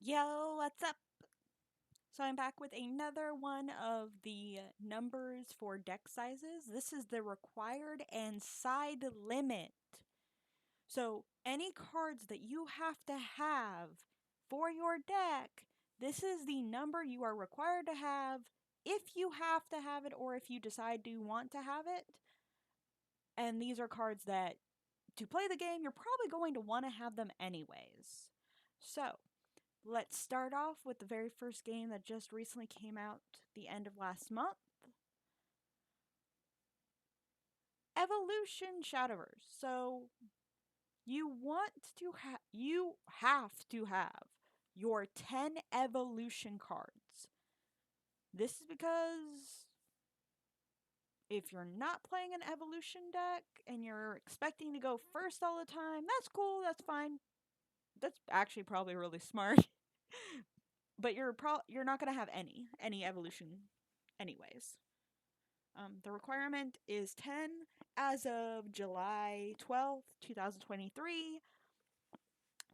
Yo, what's up? So I'm back with another one of the numbers for deck sizes. This is the required and side limit. So any cards that you have to have for your deck, this is the number you are required to have if you have to have it or if you decide to want to have it. And these are cards that to play the game, you're probably going to want to have them anyways. So, let's start off with the very first game that just recently came out the end of last month. Evolution Shadowverse. So you have to have your 10 evolution cards. This is because if you're not playing an evolution deck and you're expecting to go first all the time, that's cool, that's fine. That's actually probably really smart. But you're not going to have any evolution anyways. The requirement is 10 as of July 12th, 2023.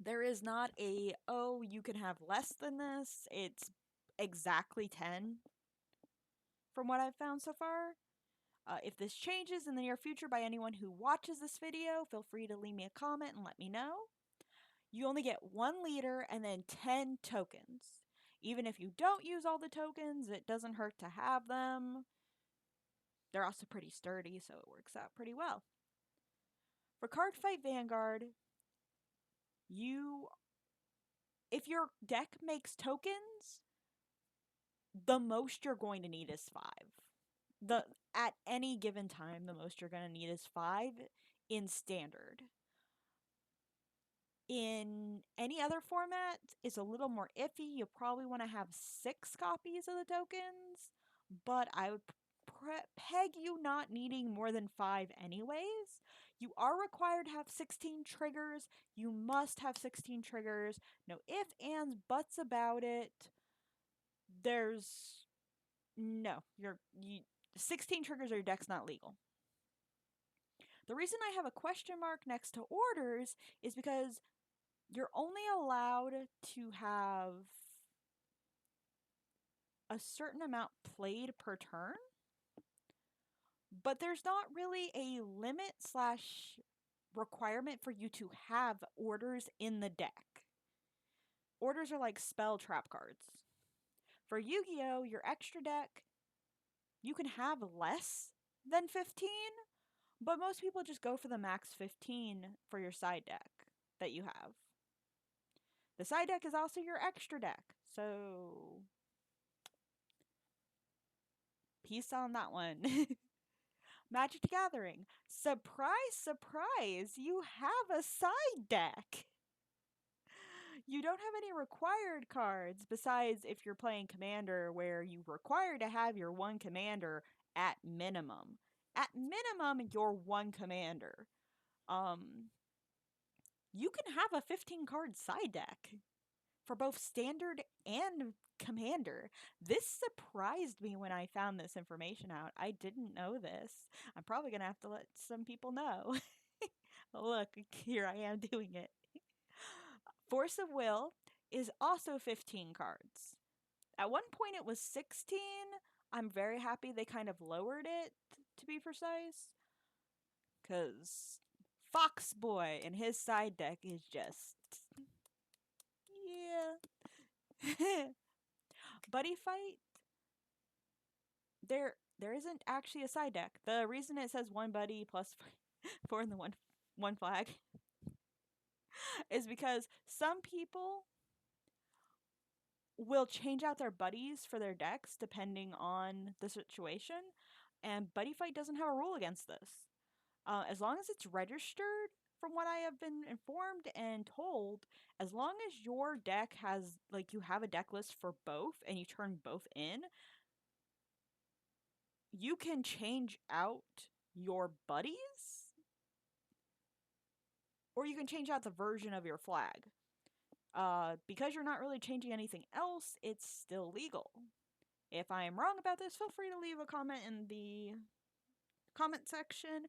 There is not a, oh, you can have less than this. It's exactly 10 from what I've found so far. If this changes in the near future by anyone who watches this video, feel free to leave me a comment and let me know. You only get 1 leader and then 10 tokens. Even if you don't use all the tokens, it doesn't hurt to have them. They're also pretty sturdy, so it works out pretty well. For Cardfight Vanguard, you if your deck makes tokens, the most you're going to need is 5. The at any given time, the most you're going to need is 5 in standard. In any other format, it's a little more iffy. You'll probably want to have 6 copies of the tokens, but I would peg you not needing more than 5 anyways. You are required to have 16 triggers. You must have 16 triggers. No ifs, ands, buts about it. There's no, 16 triggers or your deck's not legal. The reason I have a question mark next to orders is because you're only allowed to have a certain amount played per turn, but there's not really a limit slash requirement for you to have orders in the deck. Orders are like spell trap cards. For Yu-Gi-Oh, your extra deck, you can have less than 15, but most people just go for the max 15 for your side deck that you have. The side deck is also your extra deck, so peace on that one. Magic the Gathering. Surprise, surprise, you have a side deck. You don't have any required cards besides if you're playing Commander where you require to have your one commander at minimum. At minimum, your one commander. You can have a 15 card side deck for both standard and commander. This surprised me when I found this information out. I didn't know this. I'm probably going to have to let some people know. Look, here I am doing it. Force of Will is also 15 cards. At one point it was 16. I'm very happy they kind of lowered it, to be precise. Because Fox Boy and his side deck is just. Yeah. Buddy Fight, there isn't actually a side deck. The reason it says one buddy plus 4 in the one flag is because some people will change out their buddies for their decks depending on the situation, and Buddy Fight doesn't have a rule against this. As long as it's registered, from what I have been informed and told, as long as your deck has, like, you have a deck list for both and you turn both in, you can change out your buddies or you can change out the version of your flag. Because you're not really changing anything else, it's still legal. If I am wrong about this, feel free to leave a comment in the comment section.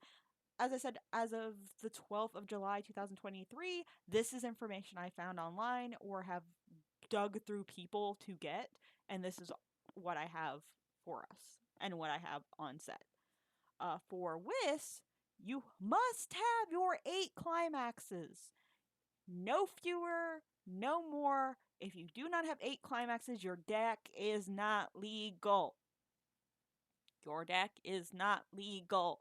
As I said, as of the 12th of July 2023, this is information I found online or have dug through people to get, and this is what I have for us and what I have on set. For Whis, you must have your 8 climaxes. No fewer, no more. If you do not have 8 climaxes, your deck is not legal. Your deck is not legal.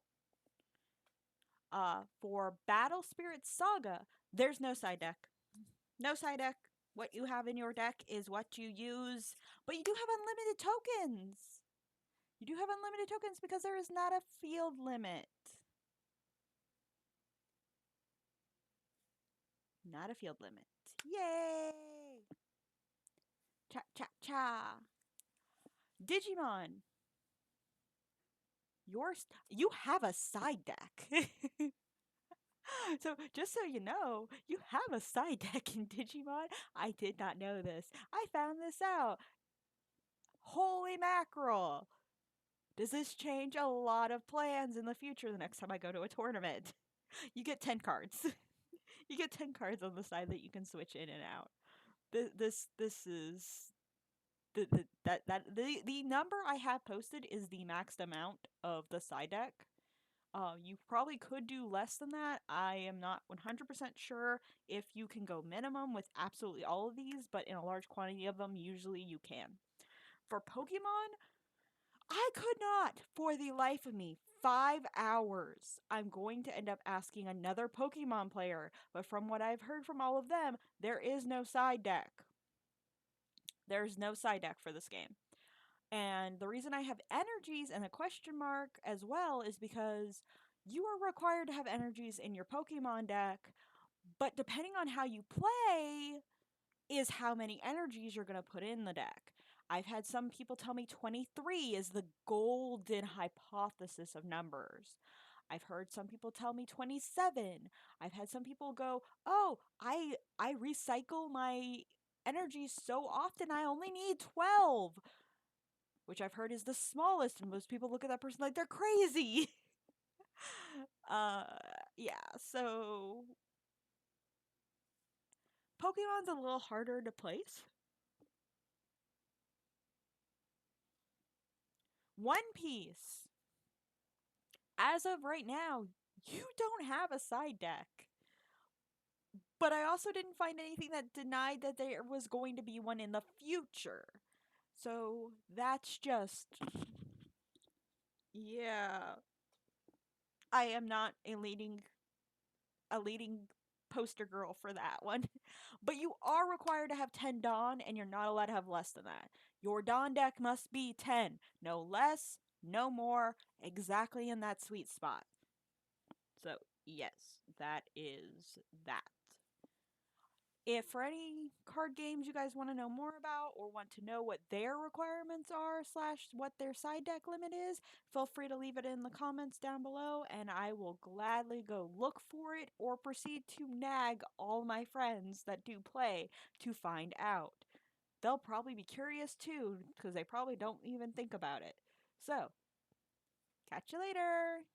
For Battle Spirit Saga, there's no side deck. No side deck. What you have in your deck is what you use, but you do have unlimited tokens. You do have unlimited tokens because there is not a field limit. Not a field limit. Yay! Cha cha cha. Digimon. You have a side deck. So, just so you know, you have a side deck in Digimon. I did not know this. I found this out. Holy mackerel! Does this change a lot of plans in the future the next time I go to a tournament? You get 10 cards. You get 10 cards on the side that you can switch in and out. This is the number I have posted is the maxed amount of the side deck. You probably could do less than that. I am not 100% sure if you can go minimum with absolutely all of these, but in a large quantity of them, usually you can. For Pokemon, I could not, for the life of me, 5 hours. I'm going to end up asking another Pokemon player, but from what I've heard from all of them, there is no side deck. There's no side deck for this game. And the reason I have energies and a question mark as well is because you are required to have energies in your Pokemon deck, but depending on how you play, is how many energies you're going to put in the deck. I've had some people tell me 23 is the golden hypothesis of numbers. I've heard some people tell me 27. I've had some people go, "Oh, I recycle my energy so often I only need 12." Which I've heard is the smallest, and most people look at that person like they're crazy. uh yeah, so Pokemon's a little harder to place. One Piece, as of right now, you don't have a side deck. But I also didn't find anything that denied that there was going to be one in the future. So that's just. Yeah. I am not a leading poster girl for that one. But you are required to have 10 Dawn, and you're not allowed to have less than that. Your Dawn deck must be 10. No less, no more, exactly in that sweet spot. So, yes, that is that. If for any card games you guys want to know more about or want to know what their requirements are slash what their side deck limit is, feel free to leave it in the comments down below and I will gladly go look for it or proceed to nag all my friends that do play to find out. They'll probably be curious too because they probably don't even think about it. So, catch you later!